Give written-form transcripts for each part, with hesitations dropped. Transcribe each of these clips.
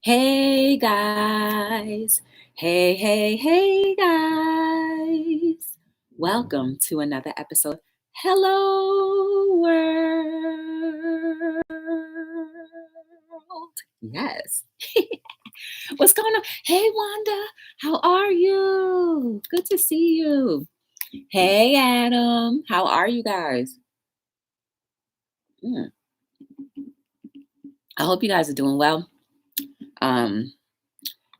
Hey guys. Hey guys. Welcome to another episode. Hello world. Yes. What's going on? Hey Wanda, how are you? Good to see you. Hey Adam, how are you guys? Mm, I hope you guys are doing well. Um,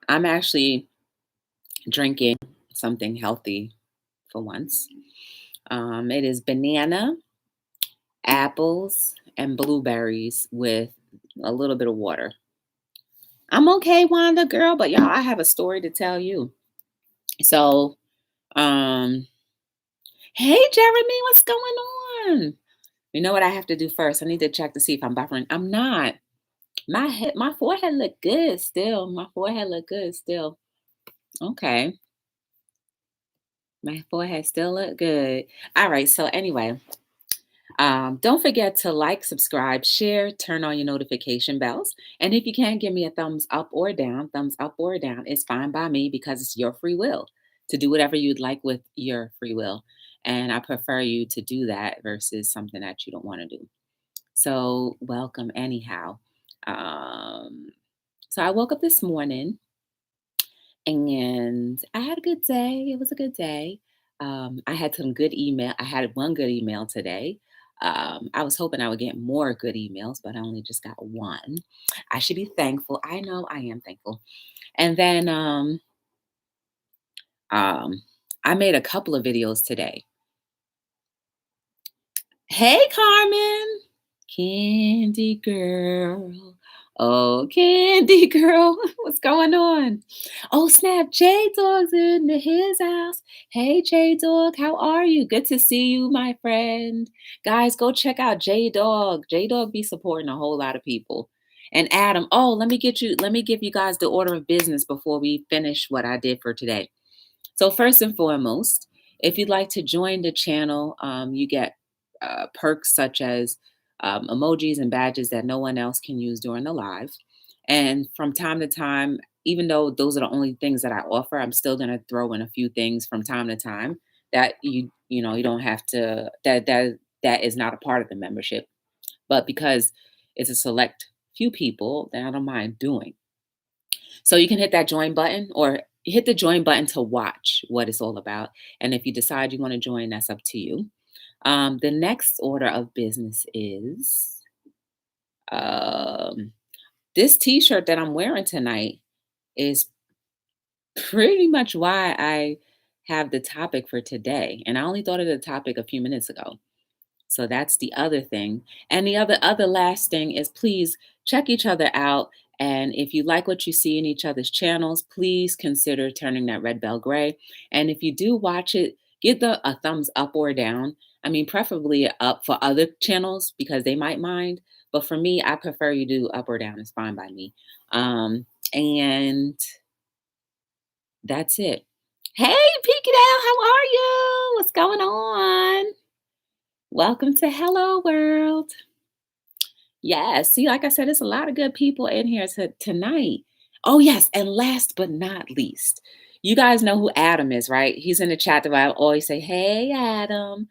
I'm actually drinking something healthy for once. It is banana, apples, and blueberries with a little bit of water. I'm okay, Wanda girl, but y'all, I have a story to tell you. So, um, hey Jeremy, what's going on? You know what I have to do first? I need to check to see if I'm buffering. I'm not. My forehead look good still. My forehead look good still. Okay. My forehead still look good. All right. So anyway, don't forget to like, subscribe, share, turn on your notification bells. And if you can, give me a thumbs up or down is fine by me because it's your free will to do whatever you'd like with your free will. And I prefer you to do that versus something that you don't want to do. So, welcome, anyhow. Um, so, I woke up this morning and I had a good day. It was a good day. I had some good email. I had one good email today. I was hoping I would get more good emails, but I only just got one. I should be thankful. I know I am thankful. And then um, I made a couple of videos today. Hey, Carmen. Candy girl. Oh, Candy girl. What's going on? Oh, snap. Jade Dog's in his house. Hey, Jade Dog. How are you? Good to see you, my friend. Guys, go check out J Dog. J Dog be supporting a whole lot of people. And Adam, let me give you guys the order of business before we finish what I did for today. So first and foremost, if you'd like to join the channel, you get perks such as emojis and badges that no one else can use during the live. And from time to time, even though those are the only things that I offer, I'm still going to throw in a few things from time to time that you don't have to that is not a part of the membership. But because it's a select few people, then I don't mind doing. So you can hit that join button or hit the join button to watch what it's all about. And if you decide you want to join, that's up to you. The next order of business is um, this t-shirt that I'm wearing tonight is pretty much why I have the topic for today. And I only thought of the topic a few minutes ago. So that's the other thing. And the other last thing is please check each other out. And if you like what you see in each other's channels, please consider turning that red bell gray. And if you do watch it, give a thumbs up or down. I mean, preferably up for other channels because they might mind. But for me, I prefer you do up or down. It's fine by me. And that's it. Hey, Peek It Out, how are you? What's going on? Welcome to Hello World. Yes, see, like I said, there's a lot of good people in here tonight. Oh, yes, and last but not least, you guys know who Adam is, right? He's in the chat that I always say, hey, Adam.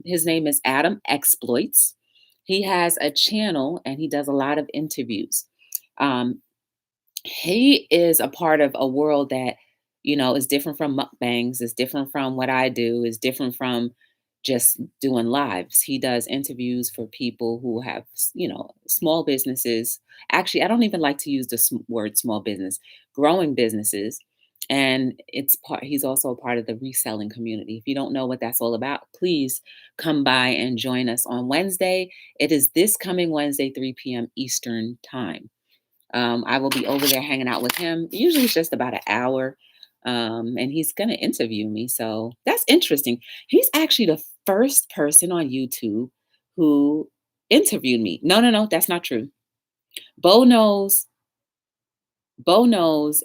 His name is Adam Exploits. He has a channel and he does a lot of interviews. He is a part of a world that, is different from mukbangs, is different from what I do, is different from just doing lives. He does interviews for people who have, small businesses. Actually, I don't even like to use the word small business, growing businesses. And he's also a part of the reselling community. If you don't know what that's all about, please come by and join us on Wednesday. It is this coming Wednesday, 3 p.m. Eastern time. I will be over there hanging out with him. Usually it's just about an hour. And he's going to interview me. So that's interesting. He's actually the first person on YouTube who interviewed me. No, that's not true. Bo Knows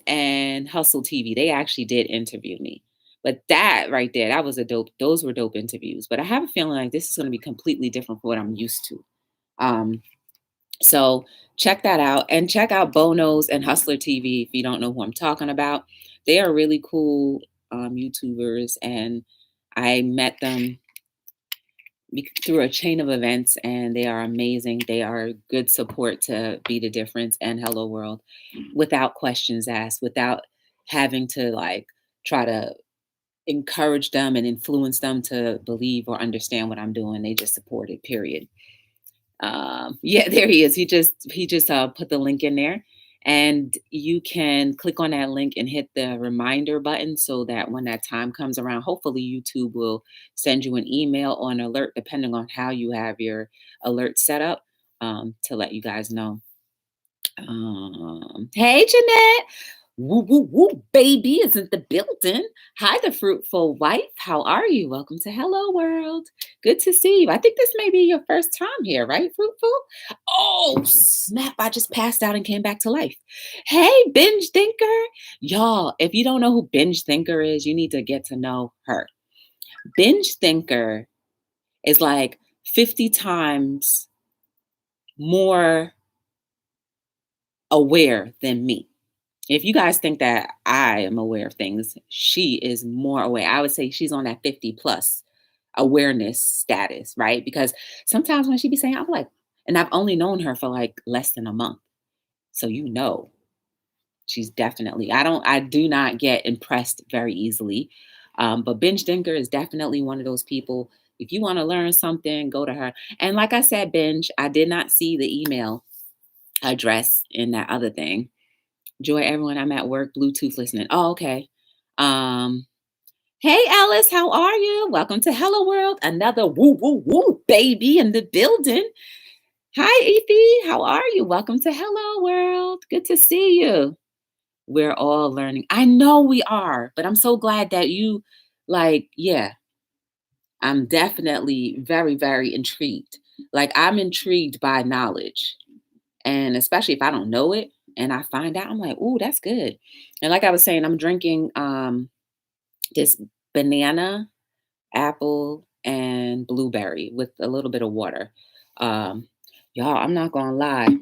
and Hustle TV, they actually did interview me. But that right there, those were dope interviews. But I have a feeling like this is going to be completely different from what I'm used to. So check that out and check out Bonos and Hustler TV if you don't know who I'm talking about. They are really cool YouTubers, and I met them through a chain of events, and they are amazing. They are good support to Be the Difference and Hello World without questions asked, without having to like try to encourage them and influence them to believe or understand what I'm doing. They just support it, period. Yeah, there he is. He just put the link in there, and you can click on that link and hit the reminder button so that when that time comes around, hopefully YouTube will send you an email or an alert, depending on how you have your alert set up, to let you guys know. Hey, Jeanette. Woo, woo, woo, baby is in the building. Hi, the fruitful wife. How are you? Welcome to Hello World. Good to see you. I think this may be your first time here, right, fruitful? Oh, snap. I just passed out and came back to life. Hey, binge thinker. Y'all, if you don't know who binge thinker is, you need to get to know her. Binge thinker is like 50 times more aware than me. If you guys think that I am aware of things, she is more aware. I would say she's on that 50 plus awareness status, right? Because sometimes when she be saying, I'm like, and I've only known her for like less than a month. So she's definitely, I do not get impressed very easily. But Binge Thinker is definitely one of those people. If you want to learn something, go to her. And like I said, Binge, I did not see the email address in that other thing. Joy, everyone, I'm at work, Bluetooth listening. Oh, okay. Um, hey Alice, how are you? Welcome to Hello World. Another woo woo woo baby in the building. Hi, Ethy. How are you? Welcome to Hello World. Good to see you. We're all learning. I know we are, but I'm so glad that you yeah, I'm definitely very, very intrigued. Like I'm intrigued by knowledge. And especially if I don't know it and I find out, I'm like, ooh, that's good. And like I was saying, I'm drinking this banana, apple, and blueberry with a little bit of water. Um, y'all, I'm not gonna lie.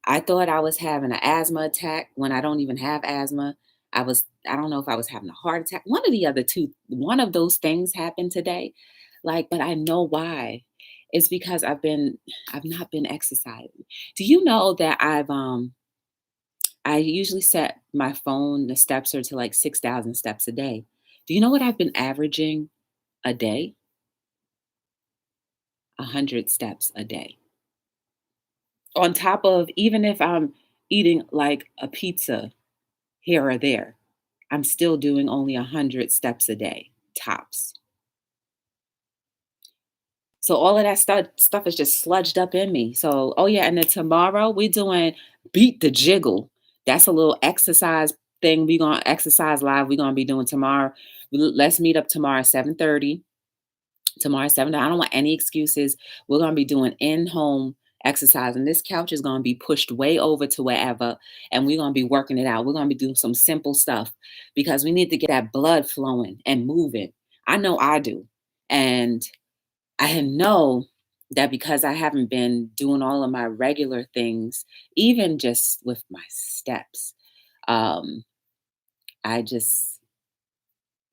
I thought I was having an asthma attack when I don't even have asthma. I don't know if I was having a heart attack. One of the other two, one of those things happened today. Like, but I know why. It's because I've not been exercising. Do you know that I usually set my phone, the steps are to like 6,000 steps a day. Do you know what I've been averaging a day? 100 steps a day. On top of even if I'm eating like a pizza here or there, I'm still doing only 100 steps a day, tops. So all of that stuff is just sludged up in me. So, oh yeah, and then tomorrow we're doing beat the jiggle. That's a little exercise thing we're gonna exercise live. We're gonna be doing tomorrow. Let's meet up tomorrow at 7:30. Tomorrow at 7. I don't want any excuses. We're gonna be doing in-home exercise, and this couch is gonna be pushed way over to wherever, and we're gonna be working it out. We're gonna be doing some simple stuff because we need to get that blood flowing and moving. I know I do. And I know that because I haven't been doing all of my regular things, even just with my steps, um, I just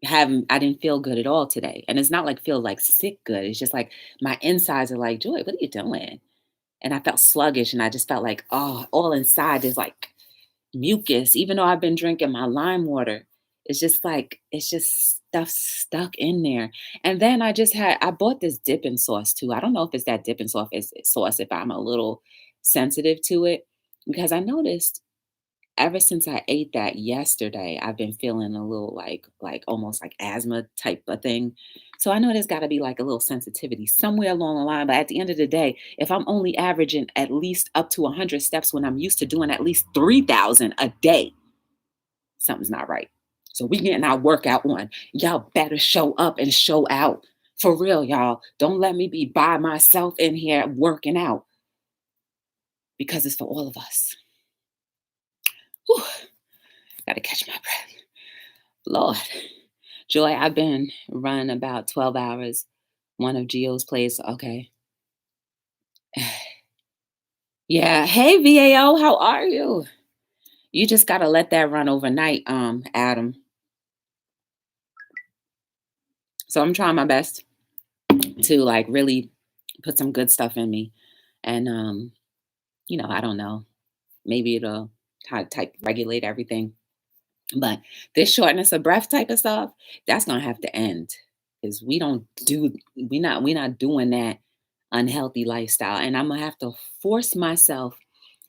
I didn't feel good at all today. And it's not like feel like sick good. It's just like my insides are like, Joy, what are you doing? And I felt sluggish and I just felt like, oh, all inside is like mucus, even though I've been drinking my lime water. It's just stuff stuck in there. And then I bought this dipping sauce too. I don't know if it's that dipping sauce if I'm a little sensitive to it, because I noticed ever since I ate that yesterday, I've been feeling a little like almost like asthma type of thing. So I know there's got to be like a little sensitivity somewhere along the line. But at the end of the day, if I'm only averaging at least up to 100 steps when I'm used to doing at least 3,000 a day, something's not right. So we getting our workout on. Y'all better show up and show out. For real, y'all. Don't let me be by myself in here working out, because it's for all of us. Whew, gotta catch my breath. Lord. Joy, I've been running about 12 hours. One of Geo's plays. Okay. Yeah. Hey, VAO, how are you? You just gotta let that run overnight, Adam. So I'm trying my best to like really put some good stuff in me. And I don't know, maybe it'll type regulate everything. But this shortness of breath type of stuff, that's gonna have to end. Because we're not doing that unhealthy lifestyle. And I'm gonna have to force myself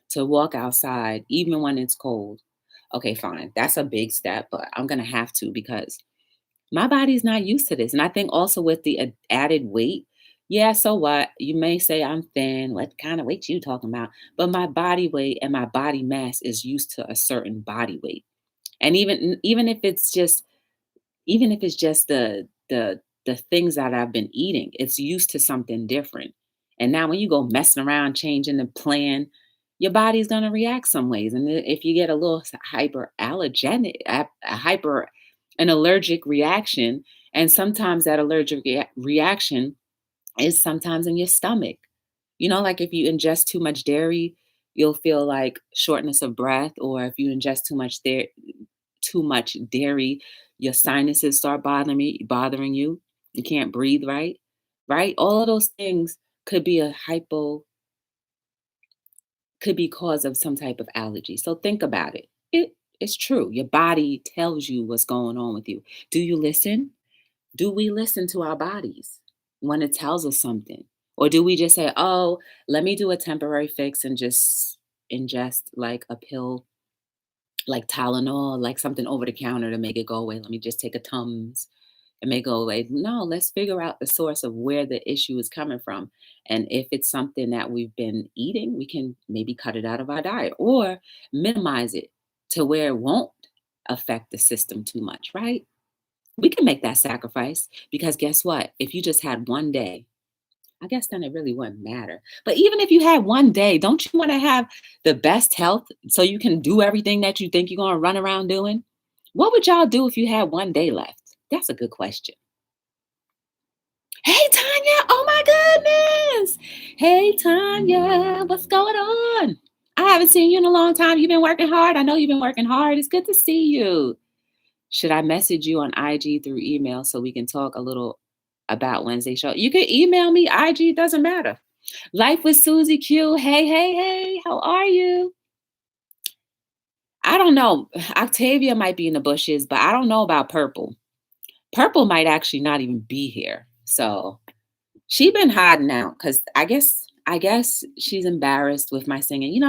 to walk outside even when it's cold. Okay, fine. That's a big step, but I'm going to have to because my body's not used to this. And I think also with the added weight, yeah, so what? You may say I'm thin. What kind of weight you talking about? But my body weight and my body mass is used to a certain body weight. And even if it's just the things that I've been eating, it's used to something different. And now when you go messing around changing the plan, your body's gonna react some ways. And if you get a little hyperallergenic, a hyper an allergic reaction, and sometimes that allergic reaction is sometimes in your stomach. Like if you ingest too much dairy, you'll feel like shortness of breath, or if you ingest too much dairy, your sinuses start bothering you. You can't breathe right, right? All of those things could be a hypo, could be cause of some type of allergy. So think about it. It's true. Your body tells you what's going on with you. Do you listen? Do we listen to our bodies when it tells us something? Or do we just say, oh, let me do a temporary fix and just ingest like a pill, like Tylenol, like something over the counter to make it go away? Let me just take a Tums and make it go away. No, let's figure out the source of where the issue is coming from. And if it's something that we've been eating, we can maybe cut it out of our diet or minimize it to where it won't affect the system too much, right? We can make that sacrifice because guess what? If you just had one day, I guess then it really wouldn't matter. But even if you had one day, don't you want to have the best health so you can do everything that you think you're going to run around doing? What would y'all do if you had one day left? That's a good question. Hey, Tanya. Oh, my goodness. Hey, Tanya. What's going on? I haven't seen you in a long time. You've been working hard. I know you've been working hard. It's good to see you. Should I message you on IG through email so we can talk a little about Wednesday show? You can email me. IG doesn't matter. Life with Susie Q. Hey, hey, hey. How are you? I don't know. Octavia might be in the bushes, but I don't know about Purple. Purple might actually not even be here. So she been hiding out because I guess she's embarrassed with my singing. You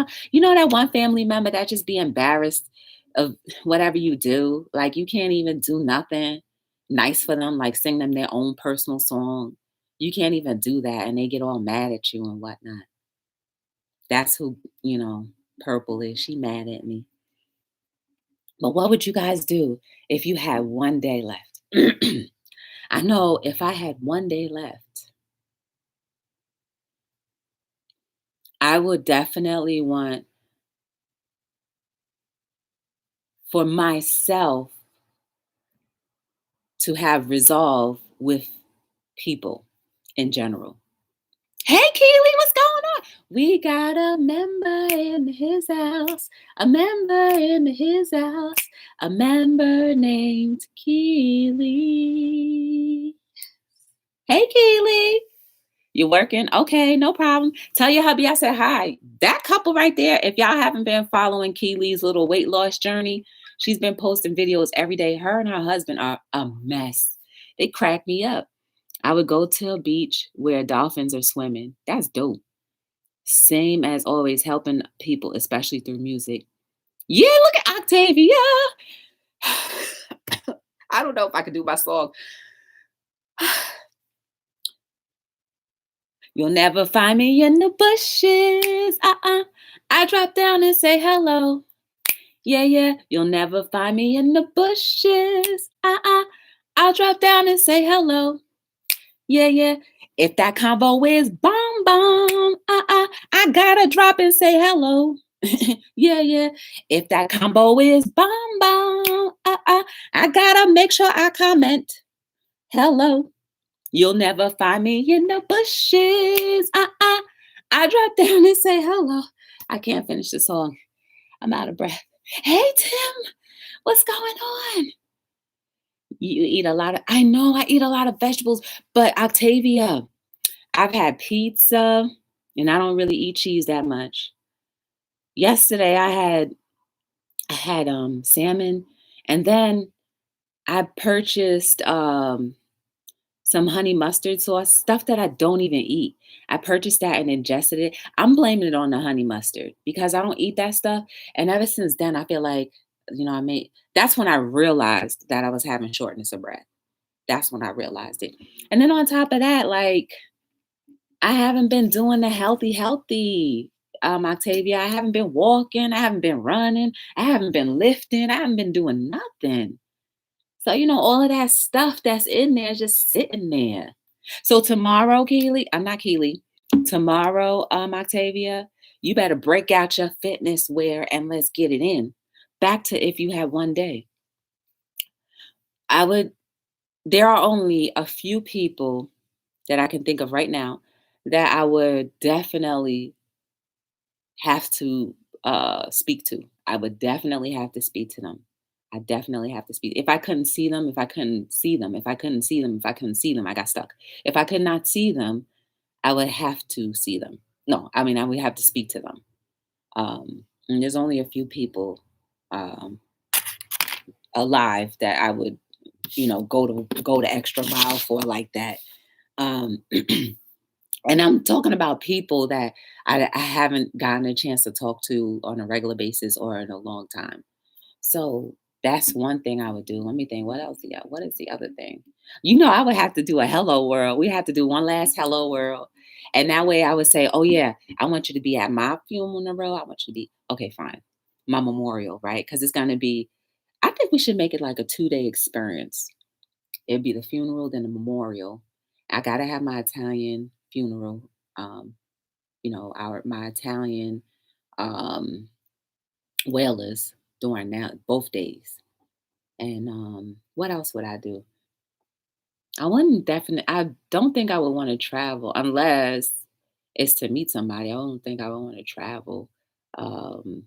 know that one family member that just be embarrassed of whatever you do. Like you can't even do nothing nice for them, like sing them their own personal song. You can't even do that, and they get all mad at you and whatnot. That's who Purple is. She mad at me. But what would you guys do if you had one day left? I know if I had one day left, I would definitely want for myself to have resolve with people in general. Hey, Keely, what's going on? We got a member in his house, a member in his house, a member named Keely. Hey, Keely. You working? Okay, no problem. Tell your hubby I said hi. That couple right there, if y'all haven't been following Keely's little weight loss journey, she's been posting videos every day. Her and her husband are a mess. They crack me up. I would go to a beach where dolphins are swimming. That's dope. Same as always, helping people, especially through music. Yeah, look at Octavia. I don't know if I could do my song. You'll never find me in the bushes. I drop down and say hello. Yeah, yeah. You'll never find me in the bushes. I'll drop down and say hello. Yeah, yeah. If that combo is bomb bomb, I gotta drop and say hello. Yeah, yeah. If that combo is bomb bomb, I gotta make sure I comment hello. You'll never find me in the bushes. I drop down and say hello. I can't finish the song. I'm out of breath. Hey Tim, what's going on? You eat a lot of I know I eat a lot of vegetables, but Octavia, I've had pizza and I don't really eat cheese that much. Yesterday I had salmon and then I purchased some honey mustard sauce, stuff that I don't even eat. I purchased that and ingested it. I'm blaming it on the honey mustard because I don't eat that stuff. And ever since then, I feel like, that's when I realized that I was having shortness of breath. That's when I realized it. And then on top of that, like, I haven't been doing the healthy, Octavia. I haven't been walking. I haven't been running. I haven't been lifting. I haven't been doing nothing. So, all of that stuff that's in there is just sitting there. So tomorrow, Keely, I'm not Keely. Tomorrow, Octavia, you better break out your fitness wear and let's get it in. Back to if you had one day. I would, there are only a few people that I can think of right now that I would definitely have to speak to. I would definitely have to speak to them. I definitely have to speak. If I couldn't see them, if I couldn't see them, if I couldn't see them, if I couldn't see them, I got stuck. If I could not see them, I would have to see them. No, I mean I would have to speak to them. And there's only a few people um, alive that I would, go to extra mile for like that. Um, and I'm talking about people that I haven't gotten a chance to talk to on a regular basis or in a long time. So that's one thing I would do. Let me think. What is the other thing? I would have to do a hello world. We have to do one last hello world. And that way I would say, oh yeah, I want you to be at my funeral. I want you to be okay, fine. My memorial, right? Because it's gonna be, I think we should make it like a 2-day experience. It'd be the funeral, then the memorial. I gotta have my Italian funeral. Um, our my Italian um wailers during that both days. And what else would I do? I don't think I would want to travel unless it's to meet somebody. I don't think I would want to travel. Because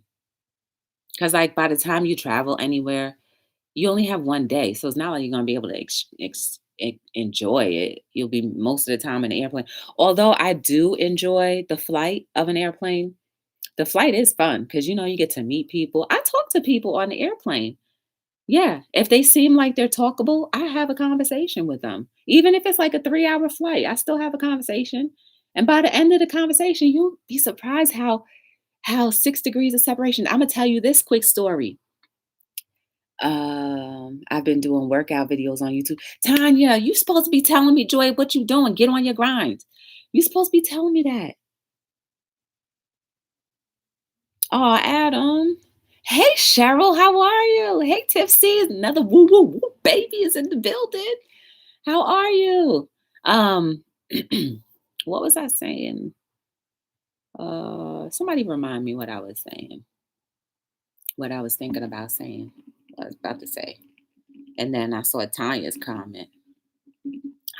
like by the time you travel anywhere, you only have one day. So it's not like you're gonna be able to enjoy it. You'll be most of the time in the airplane. Although I do enjoy the flight of an airplane. The flight is fun because you get to meet people. I talk to people on the airplane. Yeah, if they seem like they're talkable, I have a conversation with them. Even if it's like a 3-hour flight, I still have a conversation. And by the end of the conversation, you'll be surprised how 6 degrees of separation. Imma tell you this quick story. I've been doing workout videos on YouTube. Tanya, you supposed to be telling me, Joy, what you doing? Get on your grind. You supposed to be telling me that. Oh, Adam. Hey, Cheryl, how are you? Hey, Tipsy, another woo woo woo baby is in the building. How are you? Um, what was I saying? Somebody remind me what I was saying, what I was thinking about saying, what I was about to say. And then I saw Tanya's comment.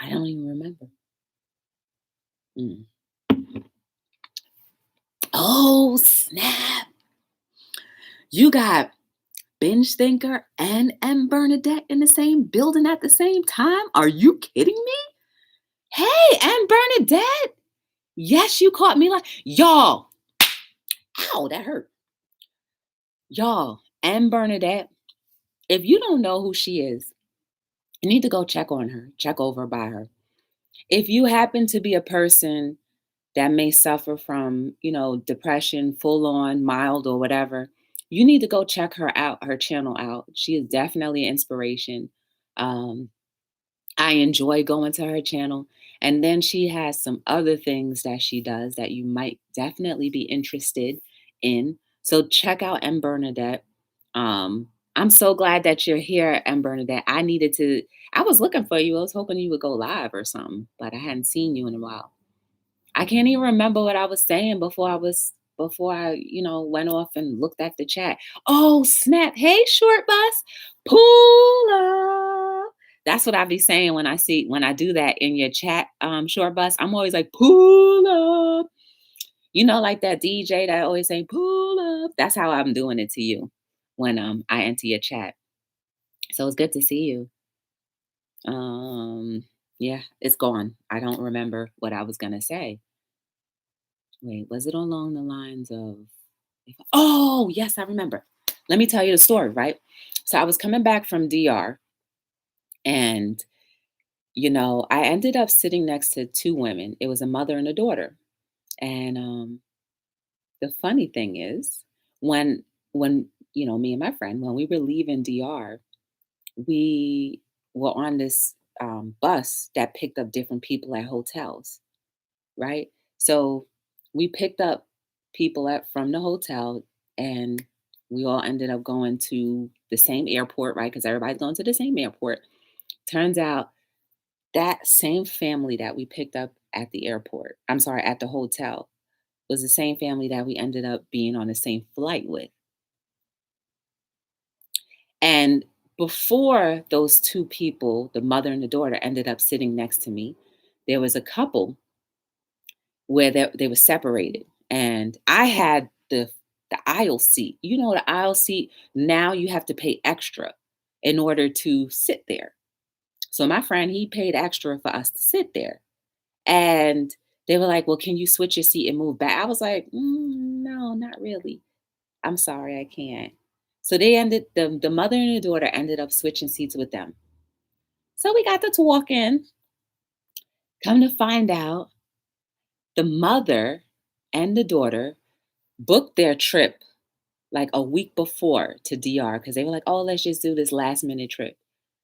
I don't even remember. Mm. Oh, snap. You got Binge Thinker and M. Bernadette in the same building at the same time? Are you kidding me? Hey, M. Bernadette. Yes, you caught me like, y'all. Ow, that hurt. Y'all, M. Bernadette, if you don't know who she is, you need to go check on her, check over by her. If you happen to be a person that may suffer from, depression, full on, mild, or whatever, you need to go check her out, her channel out. She is definitely an inspiration. Um, I enjoy going to her channel. And then she has some other things that she does that you might definitely be interested in. So check out M. Bernadette. Um, I'm so glad that you're here, M. Bernadette. I was looking for you. I was hoping you would go live or something, but I hadn't seen you in a while. I can't even remember what I was saying before I, went off and looked at the chat. Oh, snap. Hey, short bus. Pull up. That's what I be saying when I do that in your chat, short bus. I'm always like, pull up. Like that DJ that always say, "Pull up." That's how I'm doing it to you when I enter your chat. So it's good to see you. Um, yeah, it's gone. I don't remember what I was gonna say. Wait, was it along the lines of? Oh, yes, I remember. Let me tell you the story, right? So I was coming back from DR, and I ended up sitting next to two women. It was a mother and a daughter. And the funny thing is, when me and my friend, when we were leaving DR, we were on this bus that picked up different people at hotels, right? So we picked up people from the hotel, and we all ended up going to the same airport, right? Because everybody's going to the same airport. Turns out that same family that we picked up at the airport, I'm sorry, at the hotel, was the same family that we ended up being on the same flight with. And before those two people, the mother and the daughter, ended up sitting next to me, there was a couple where they were separated. And I had the aisle seat. The aisle seat, now you have to pay extra in order to sit there. So my friend, he paid extra for us to sit there. And they were like, "Well, can you switch your seat and move back?" I was like, "No, not really. I'm sorry, I can't." So the mother and the daughter ended up switching seats with them. So we got to talking. Come to find out, the mother and the daughter booked their trip like a week before to DR because they were like, "Oh, let's just do this last minute trip."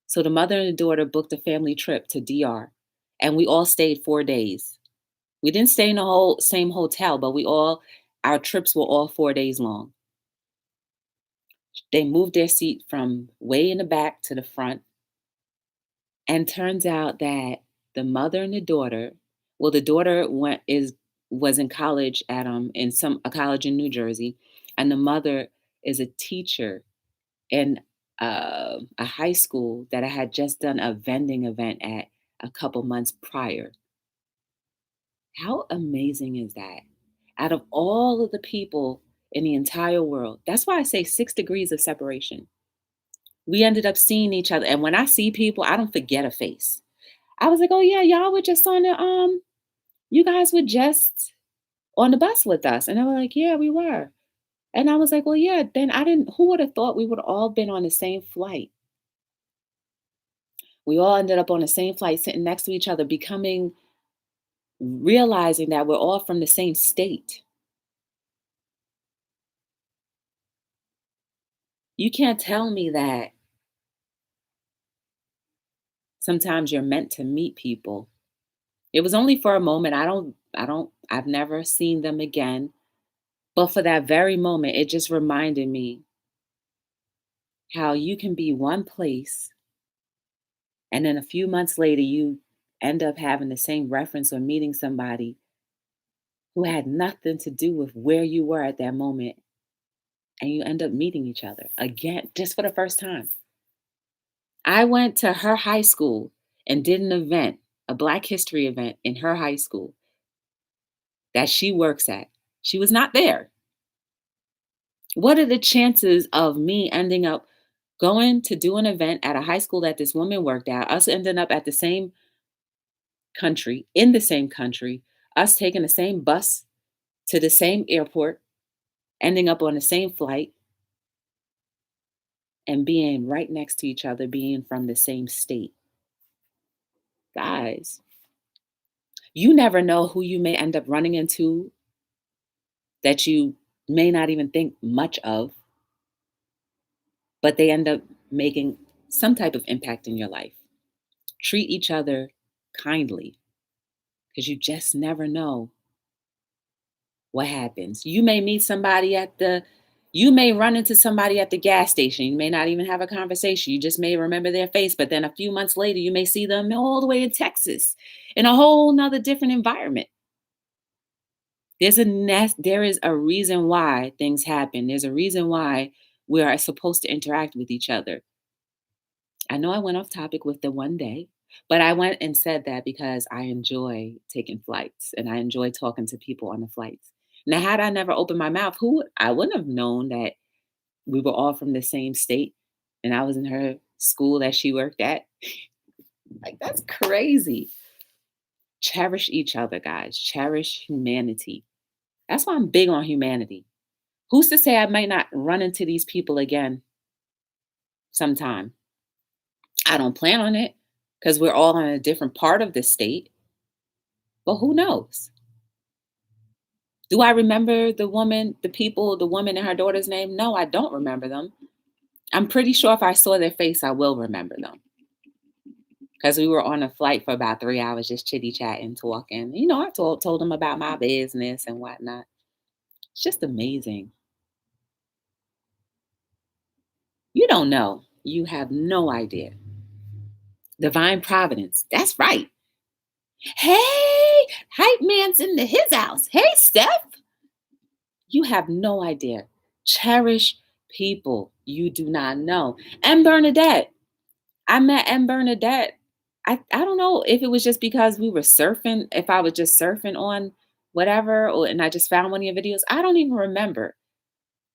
So the mother and the daughter booked a family trip to DR, and we all stayed 4 days. We didn't stay in the whole same hotel, but our trips were all 4 days long. They moved their seat from way in the back to the front. And turns out that the mother and the daughter, well, the daughter was in college at in a college in New Jersey, and the mother is a teacher in a high school that I had just done a vending event at a couple months prior. How amazing is that? Out of all of the people in the entire world, that's why I say 6 degrees of separation. We ended up seeing each other. And when I see people, I don't forget a face. I was like, "Oh yeah, y'all were just on the you guys were just on the bus with us." And they were like, "Yeah, we were." And I was like, "Well, yeah, then I didn't who would have thought we would have all been on the same flight?" We all ended up on the same flight sitting next to each other, realizing that we're all from the same state. You can't tell me that sometimes you're meant to meet people. It was only for a moment. I've never seen them again. But for that very moment, it just reminded me how you can be one place and then a few months later you end up having the same reference or meeting somebody who had nothing to do with where you were at that moment, and you end up meeting each other again just for the first time. I went to her high school and did an event, a Black History event in her high school that she works at. She was not there. What are the chances of me ending up going to do an event at a high school that this woman worked at, us ending up at the same country, in the same country, us taking the same bus to the same airport, ending up on the same flight, and being right next to each other, being from the same state? Guys, you never know who you may end up running into that you may not even think much of, but they end up making some type of impact in your life. Treat each other kindly because you just never know what happens. You may run into somebody at the gas station. You may not even have a conversation. You just may remember their face, but then a few months later, you may see them all the way in Texas in a whole nother different environment. There is a reason why things happen. There's a reason why we are supposed to interact with each other. I know I went off topic with the one day, but I went and said that because I enjoy taking flights and I enjoy talking to people on the flights. Now, had I never opened my mouth, who I wouldn't have known that we were all from the same state and I was in her school that she worked at. Like, that's crazy. Cherish each other, guys. Cherish humanity. That's why I'm big on humanity. Who's to say I might not run into these people again sometime? I don't plan on it because we're all in a different part of the state, but who knows? Do I remember the woman, the people, the woman and her daughter's name? No, I don't remember them. I'm pretty sure if I saw their face, I will remember them because we were on a flight for about 3 hours just chitty chatting, talking. I told them about my business and whatnot. It's just amazing. You don't know. You have no idea. Divine providence. That's right. Hey, hype man's in his house. Hey, Steph. You have no idea. Cherish people you do not know. And Bernadette. I met M. Bernadette. I don't know if it was just because we were surfing, if I was just surfing on whatever, and I just found one of your videos. I don't even remember.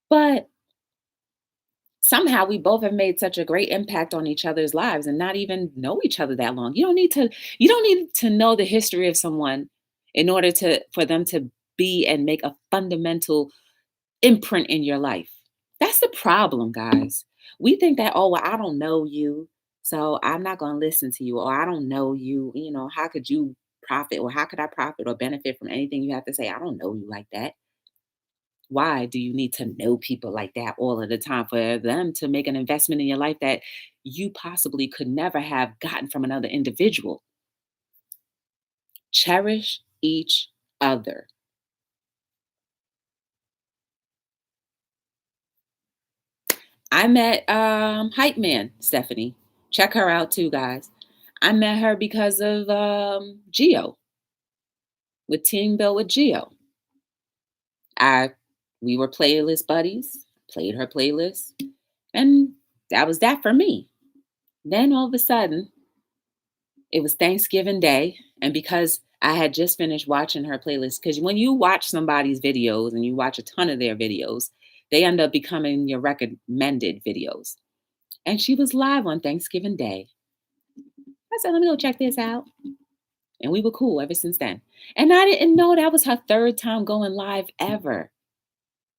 But somehow we both have made such a great impact on each other's lives and not even know each other that long. You don't need to know the history of someone in order to for them to be and make a fundamental imprint in your life. That's the problem, guys. We think that, oh, well, I don't know you, so I'm not going to listen to you, or I don't know you, how could you profit, or how could I profit or benefit from anything you have to say? I don't know you like that. Why do you need to know people like that all of the time for them to make an investment in your life that you possibly could never have gotten from another individual? Cherish each other. I met Hype Man, Stephanie. Check her out too, guys. I met her because of Geo, with Team Bill with Geo. I We were playlist buddies, played her playlist, and that was that for me. Then all of a sudden, it was Thanksgiving Day, and because I had just finished watching her playlist, because when you watch somebody's videos and you watch a ton of their videos, they end up becoming your recommended videos. And she was live on Thanksgiving Day. I said, let me go check this out. And we were cool ever since then. And I didn't know that was her third time going live ever.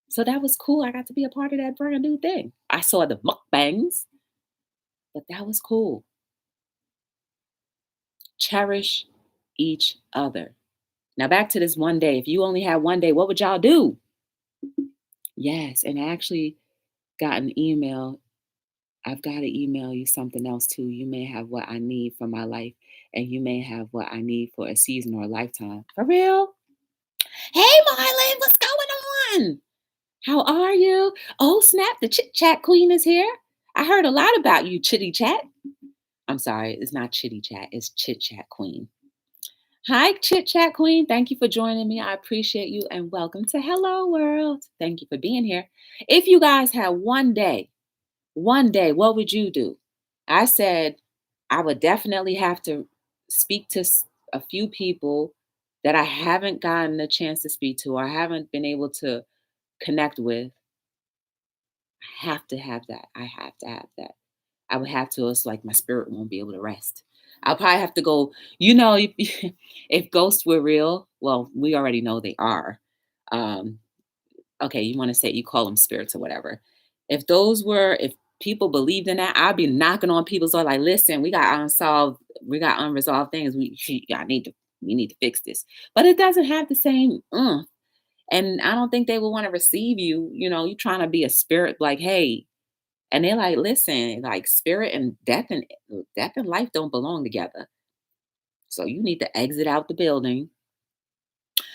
So that was cool. I got to be a part of that brand new thing. I saw the mukbangs, but that was cool. Cherish each other. Now back to this one day. If you only had one day, what would y'all do? Yes, and I actually got an email. I've got to email you something else too. You may have what I need for my life, and you may have what I need for a season or a lifetime. For real? Hey, Marlon, what's going on? How are you? Oh, snap, the chit chat queen is here. I heard a lot about you, chitty chat. I'm sorry, it's not chitty chat, it's chit chat queen. Hi, chit chat queen. Thank you for joining me. I appreciate you and welcome to Hello World. Thank you for being here. If you guys had one day, what would you do? I said I would definitely have to speak to a few people that I haven't gotten a chance to speak to or I haven't been able to connect with. I have to have that. I have to have that. I would have to. It's like my spirit won't be able to rest. I'll probably have to go. If, if ghosts were real, well, we already know they are. Um, okay, you want to say you call them spirits or whatever. If people believed in that, I'd be knocking on people's door like, listen, we got unresolved things. We need to fix this. But it doesn't have the same. And I don't think they would want to receive you. You trying to be a spirit, like, hey, and they're like, listen, like spirit and death and life don't belong together. So you need to exit out the building.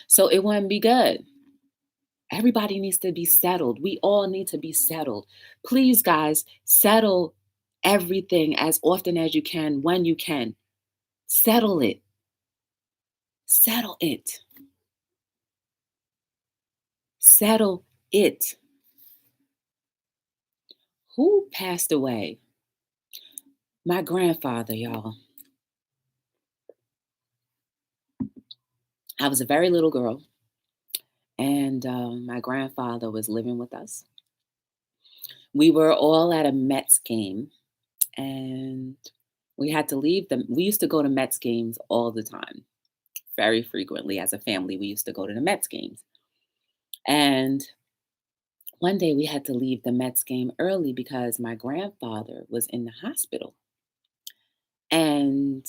So it wouldn't be good. Everybody needs to be settled. We all need to be settled. Please, guys, settle everything as often as you can, when you can. Settle it. Settle it. Settle it. Who passed away? My grandfather, y'all. I was a very little girl. and my grandfather was living with us. We were all at a Mets game, and we had to leave them. We used to go to Mets games all the time, very frequently as a family. We used to go to the Mets games. And one day we had to leave the Mets game early because my grandfather was in the hospital. And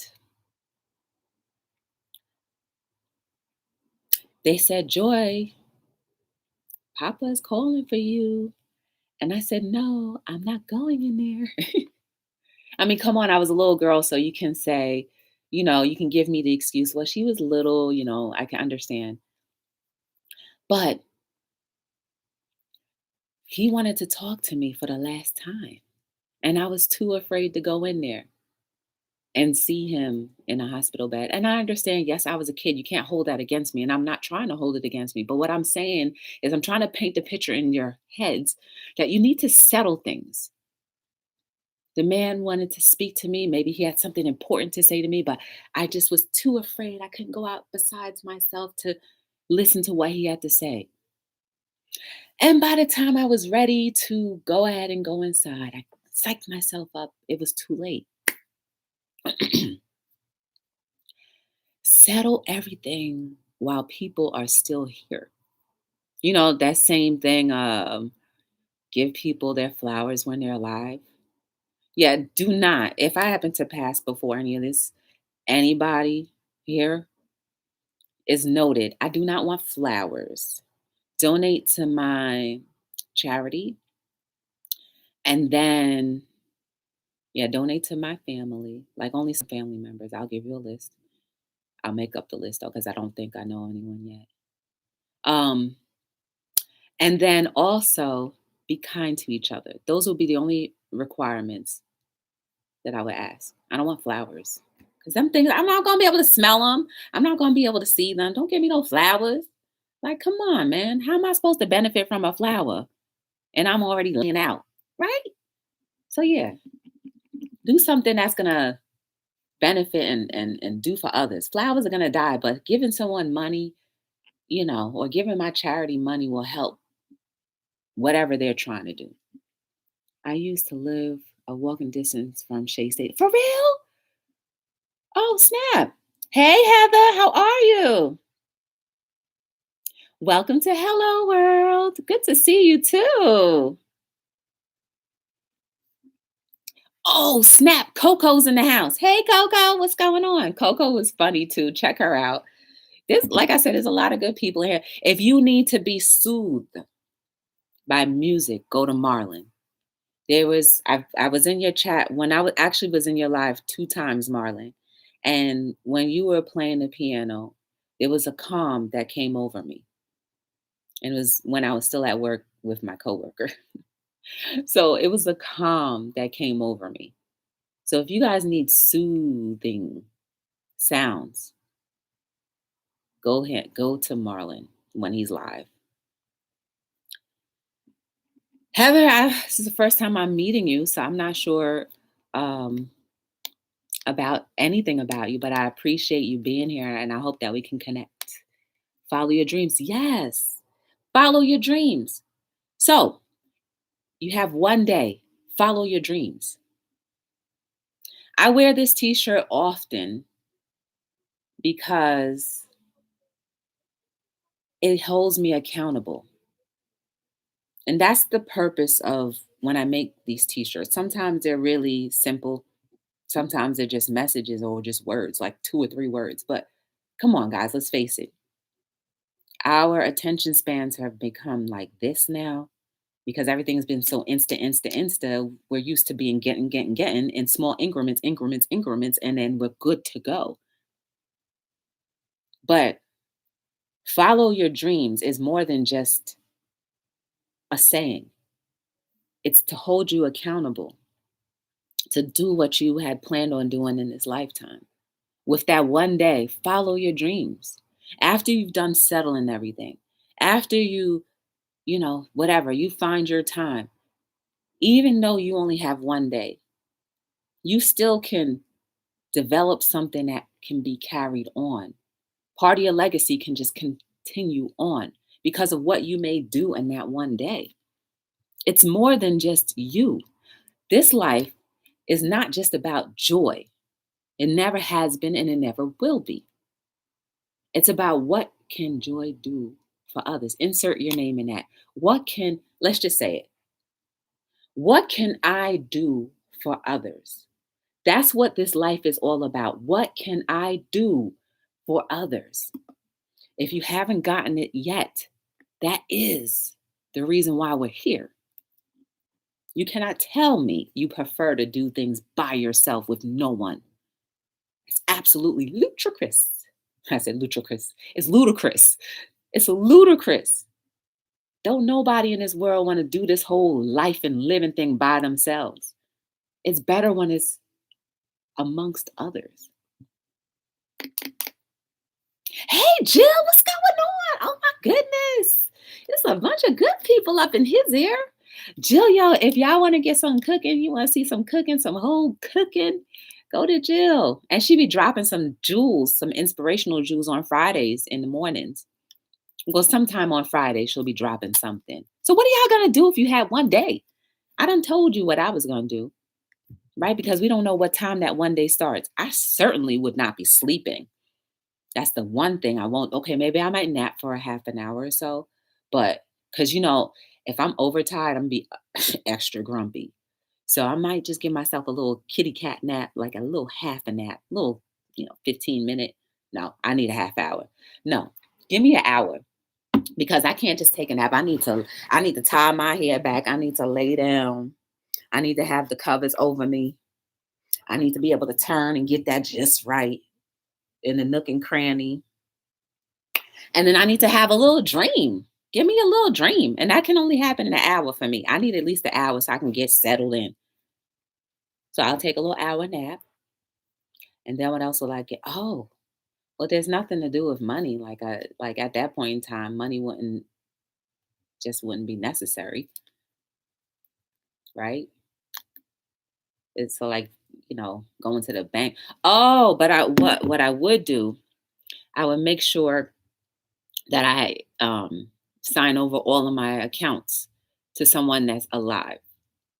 they said, Joy, Papa is calling for you. And I said, no, I'm not going in there. I mean, come on, I was a little girl, so you can say, you can give me the excuse. Well, she was little, I can understand. But he wanted to talk to me for the last time. And I was too afraid to go in there and see him in a hospital bed. And I understand, yes, I was a kid. You can't hold that against me. And I'm not trying to hold it against me. But what I'm saying is, I'm trying to paint the picture in your heads that you need to settle things. The man wanted to speak to me. Maybe he had something important to say to me, but I just was too afraid. I couldn't go out besides myself to listen to what he had to say. And by the time I was ready to go ahead and go inside, I psyched myself up. It was too late. Settle everything while people are still here. That same thing, give people their flowers when they're alive. Yeah, do not. If I happen to pass before any of this, anybody here is noted. I do not want flowers. Donate to my charity. And then, yeah, donate to my family, like only some family members. I'll give you a list. I'll make up the list though, because I don't think I know anyone yet. Um, and then also be kind to each other. Those will be the only requirements that I would ask. I don't want flowers. Because some things, I'm not going to be able to smell them. I'm not going to be able to see them. Don't give me no flowers. Like, come on, man. How am I supposed to benefit from a flower? And I'm already laying out, right? So, yeah, do something that's going to benefit and do for others. Flowers are going to die, but giving someone money, or giving my charity money will help whatever they're trying to do. I used to live a walking distance from Shea State. For real? Oh, snap. Hey, Heather, how are you? Welcome to Hello World. Good to see you too. Oh, snap. Coco's in the house. Hey, Coco, what's going on? Coco was funny too. Check her out. Like I said, there's a lot of good people here. If you need to be soothed by music, go to Marlon. I was in your chat when actually was in your live 2 times, Marlon. And when you were playing the piano, there was a calm that came over me. And it was when I was still at work with my coworker. So it was a calm that came over me. So if you guys need soothing sounds, go ahead, go to Marlon when he's live. Heather, this is the first time I'm meeting you, so I'm not sure about anything about you, but I appreciate you being here and I hope that we can connect. Follow your dreams. Yes, follow your dreams. So you have one day, follow your dreams. I wear this t-shirt often because it holds me accountable. And that's the purpose of when I make these t-shirts. Sometimes they're really simple. Sometimes they're just messages or just words, like 2 or 3 words. But come on, guys, let's face it. Our attention spans have become like this now because everything's been so insta. We're used to being getting in small increments, and then we're good to go. But follow your dreams is more than just a saying. It's to hold you accountable to do what you had planned on doing in this lifetime. With that one day, follow your dreams. After you've done settling everything, after whatever, you find your time, even though you only have one day, you still can develop something that can be carried on. Part of your legacy can just continue on because of what you may do in that one day. It's more than just you. This life is not just about joy. It never has been and it never will be. It's about what can joy do for others. Insert your name in that. Let's just say it. What can I do for others? That's what this life is all about. What can I do for others? If you haven't gotten it yet, that is the reason why we're here. You cannot tell me you prefer to do things by yourself with no one. It's absolutely ludicrous. I said ludicrous. It's ludicrous. It's ludicrous. Don't nobody in this world want to do this whole life and living thing by themselves. It's better when it's amongst others. Hey, Jill, what's going on? Oh, my goodness. There's a bunch of good people up in his ear. Jill, yo, if y'all want to get some cooking, you want to see some cooking, some home cooking, go to Jill. And she be dropping some jewels, some inspirational jewels on Fridays in the mornings. Well, sometime on Friday, she'll be dropping something. So what are y'all going to do if you had one day? I done told you what I was going to do, right? Because we don't know what time that one day starts. I certainly would not be sleeping. That's the one thing I won't. Okay, maybe I might nap for a half an hour or so. But because, if I'm overtired, I'm going to be extra grumpy. So I might just give myself a little kitty cat nap, like a little half a nap, little, 15-minute. No, I need a half hour. No, give me an hour. Because I can't just take a nap. I need to tie my hair back. I need to lay down. I need to have the covers over me. I need to be able to turn and get that just right in the nook and cranny. And then I need to have a little dream. Give me a little dream. And that can only happen in an hour for me. I need at least an hour so I can get settled in. So I'll take a little hour nap. And then what else will I get? Oh, well, there's nothing to do with money. Like at that point in time, money wouldn't be necessary, right? It's so like, going to the bank. Oh, but what I would do, I would make sure that I sign over all of my accounts to someone that's alive,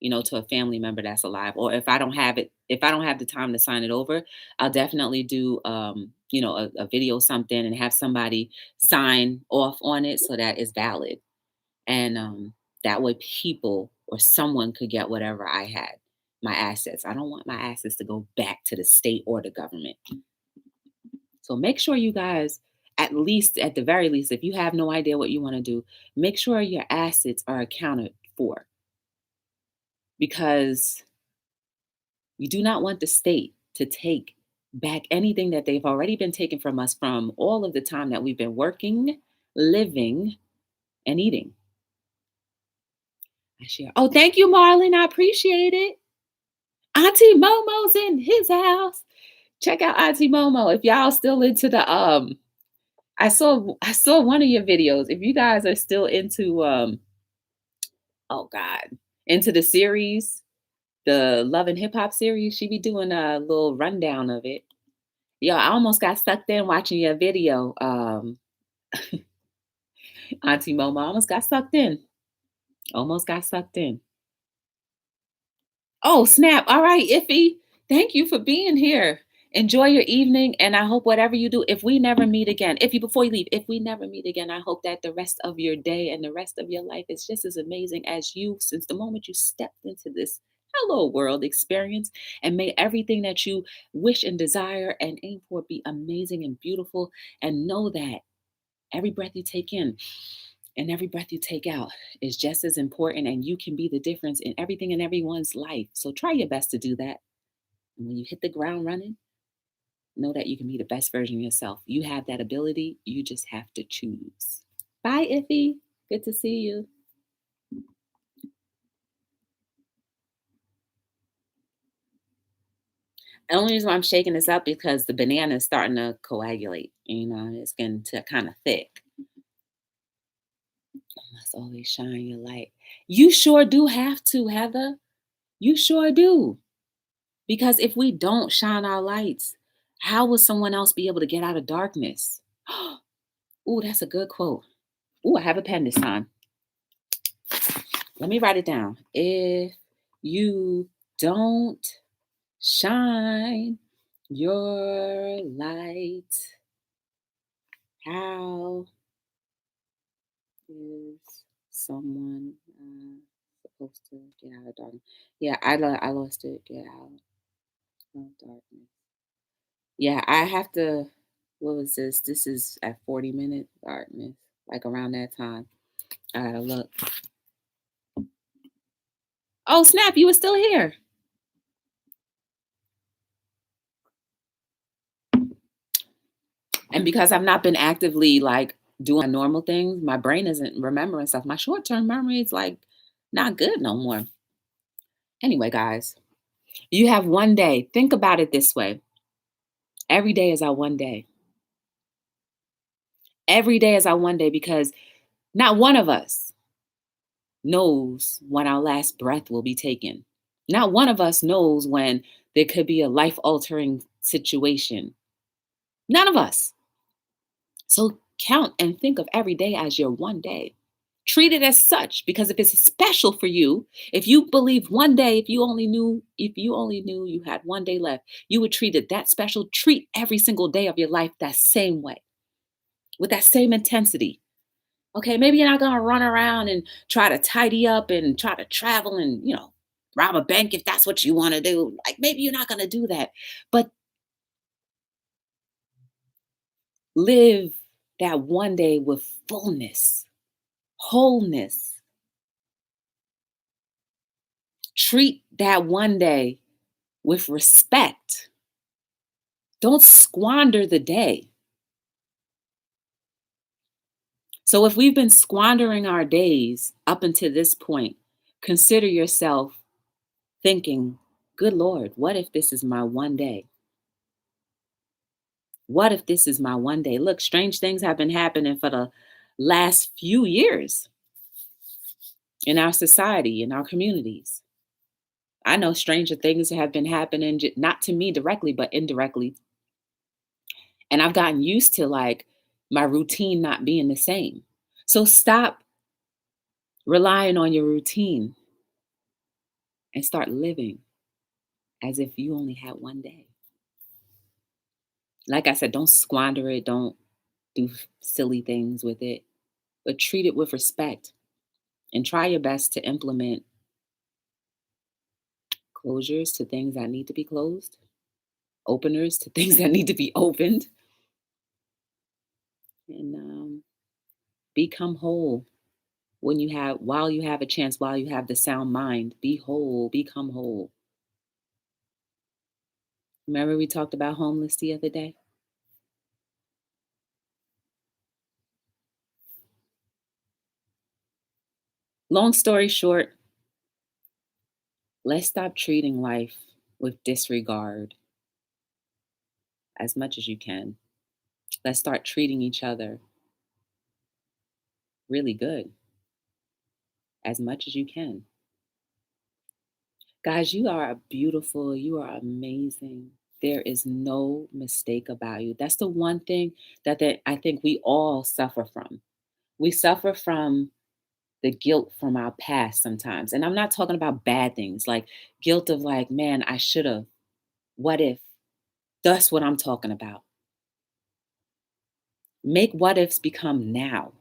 to a family member that's alive. Or if I don't have the time to sign it over, I'll definitely do a video something and have somebody sign off on it so that it's valid. And that way people or someone could get whatever I had, my assets. I don't want my assets to go back to the state or the government. So make sure you guys, at the very least, if you have no idea what you want to do, make sure your assets are accounted for. Because we do not want the state to take back anything that they've already been taken from us from all of the time that we've been working, living, and eating. I share. Oh, thank you, Marlon. I appreciate it. Auntie Momo's in his house. Check out Auntie Momo. If y'all still into the I saw one of your videos. If you guys are still into oh God, into the series, the Love and Hip Hop series, she be doing a little rundown of it. Yo, I almost got sucked in watching your video, Auntie Momo. I almost got sucked in. Almost got sucked in. Oh, snap. All right, Iffy. Thank you for being here. Enjoy your evening. And I hope whatever you do, if we never meet again, before you leave, if we never meet again, I hope that the rest of your day and the rest of your life is just as amazing as you since the moment you stepped into this hello world experience. And may everything that you wish and desire and aim for be amazing and beautiful. And know that every breath you take in and every breath you take out is just as important, and you can be the difference in everything and everyone's life. So try your best to do that. And when you hit the ground running, know that you can be the best version of yourself. You have that ability. You just have to choose. Bye, Iffy. Good to see you. The only reason why I'm shaking this up because the banana is starting to coagulate. It's getting to kind of thick. Must always shine your light. You sure do have to, Heather. You sure do. Because if we don't shine our lights, how will someone else be able to get out of darkness? Ooh, that's a good quote. Ooh, I have a pen this time. Let me write it down. If you don't shine your light, how is someone supposed to get out of darkness? Yeah, I lost it. Get out of darkness. Yeah, I have to. What was this? This is at 40 minutes darkness, like around that time. I gotta look. Oh snap! You were still here. And because I've not been actively like doing my normal things, my brain isn't remembering stuff. My short term memory is like not good no more. Anyway, guys, you have one day. Think about it this way: every day is our one day. Every day is our one day because not one of us knows when our last breath will be taken. Not one of us knows when there could be a life altering situation. None of us. So count and think of every day as your one day. Treat it as such because if it's special for you, if you believe one day, if you only knew you had one day left, you would treat it that special. Treat every single day of your life that same way, with that same intensity. Okay, maybe you're not gonna run around and try to tidy up and try to travel and rob a bank if that's what you want to do. Like maybe you're not gonna do that, but live that one day with fullness, wholeness. Treat that one day with respect. Don't squander the day. So if we've been squandering our days up until this point, consider yourself thinking, good Lord, what if this is my one day? What if this is my one day? Look, strange things have been happening for the last few years in our society, in our communities. I know stranger things have been happening, not to me directly, but indirectly. And I've gotten used to like my routine not being the same. So stop relying on your routine and start living as if you only had one day. Like I said, don't squander it. Don't do silly things with it, but treat it with respect and try your best to implement closures to things that need to be closed, openers to things that need to be opened, and become whole while you have a chance, while you have the sound mind. Be whole, become whole. Remember we talked about homeless the other day? Long story short, let's stop treating life with disregard as much as you can. Let's start treating each other really good as much as you can. Guys, you are beautiful. You are amazing. There is no mistake about you. That's the one thing that I think we all suffer from. We suffer from the guilt from our past sometimes. And I'm not talking about bad things, like guilt of like, man, I should have. What if? That's what I'm talking about. Make what ifs become now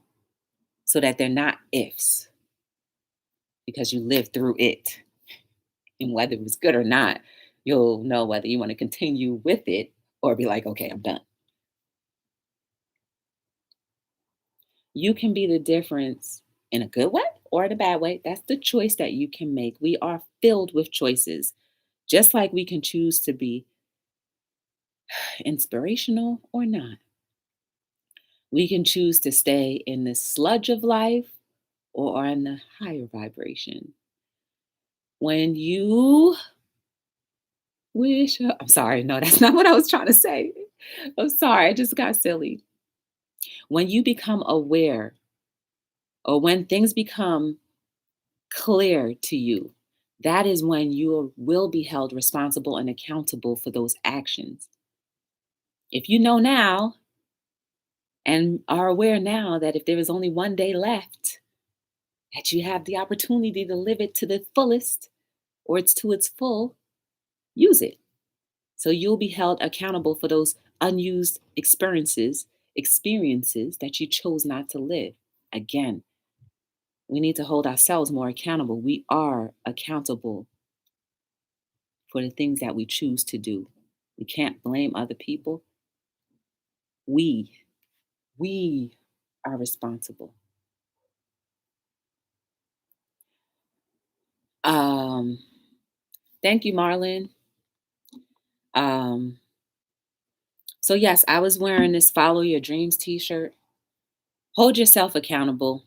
so that they're not ifs because you lived through it. And whether it was good or not, you'll know whether you want to continue with it or be like, okay, I'm done. You can be the difference in a good way or in a bad way. That's the choice that you can make. We are filled with choices, just like we can choose to be inspirational or not. We can choose to stay in the sludge of life or on the higher vibration. When you I'm sorry, no, that's not what I was trying to say. I'm sorry, I just got silly. When you become aware or when things become clear to you, that is when you will be held responsible and accountable for those actions. If you know now and are aware now that if there is only one day left, that you have the opportunity to live it to the fullest or it's to its full, use it. So you'll be held accountable for those unused experiences that you chose not to live. Again, we need to hold ourselves more accountable. We are accountable for the things that we choose to do. We can't blame other people. We, we are responsible. Um, Thank you, Marlon. Um, so yes, I was wearing this Follow Your Dreams t-shirt. Hold yourself accountable.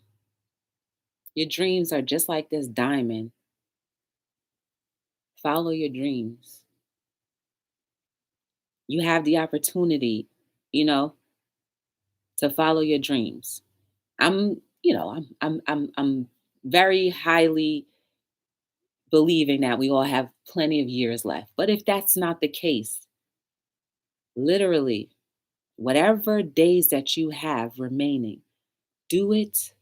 Your dreams are just like this diamond. Follow your dreams. You have the opportunity, you know, to follow your dreams. I'm very highly believing that we all have plenty of years left. But if that's not the case, literally, whatever days that you have remaining, do it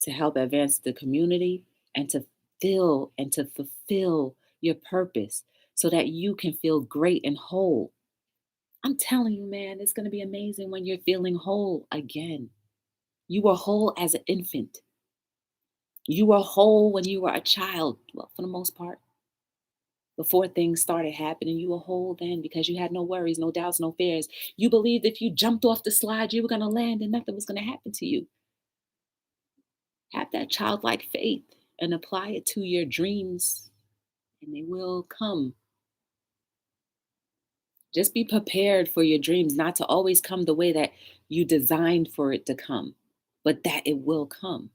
to help advance the community and to fill and to fulfill your purpose so that you can feel great and whole. I'm telling you, man, it's going to be amazing when you're feeling whole again. You were whole as an infant. You were whole when you were a child, well, for the most part. Before things started happening, you were whole then because you had no worries, no doubts, no fears. You believed if you jumped off the slide, you were going to land and nothing was going to happen to you. Have that childlike faith and apply it to your dreams, and they will come. Just be prepared for your dreams not to always come the way that you designed for it to come, but that it will come.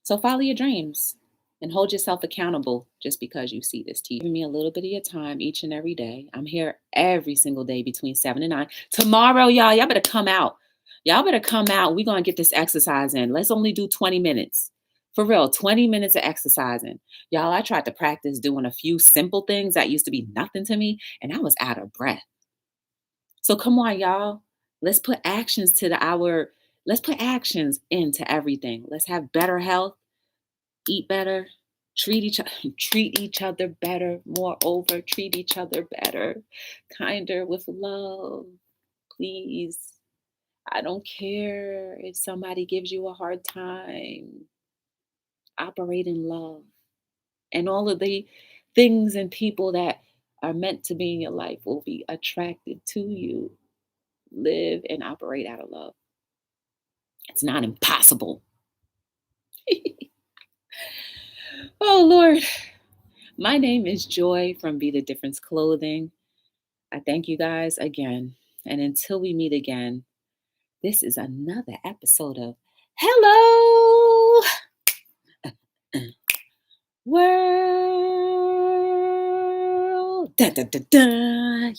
So follow your dreams and hold yourself accountable just because you see this TV. Give me a little bit of your time each and every day. I'm here every single day between 7 and 9. Tomorrow, y'all better come out. Y'all better come out. We're going to get this exercise in. Let's only do 20 minutes. For real, 20 minutes of exercising. Y'all, I tried to practice doing a few simple things that used to be nothing to me, and I was out of breath. So come on, y'all. Let's put actions let's put actions into everything. Let's have better health, eat better, treat each other better. Moreover, treat each other better, kinder, with love. Please. I don't care if somebody gives you a hard time. Operate in love. And all of the things and people that are meant to be in your life will be attracted to you. Live and operate out of love. It's not impossible. Oh, Lord. My name is Joy from Be the Difference Clothing. I thank you guys again. And until we meet again, this is another episode of Hello World. Da, da, da, da.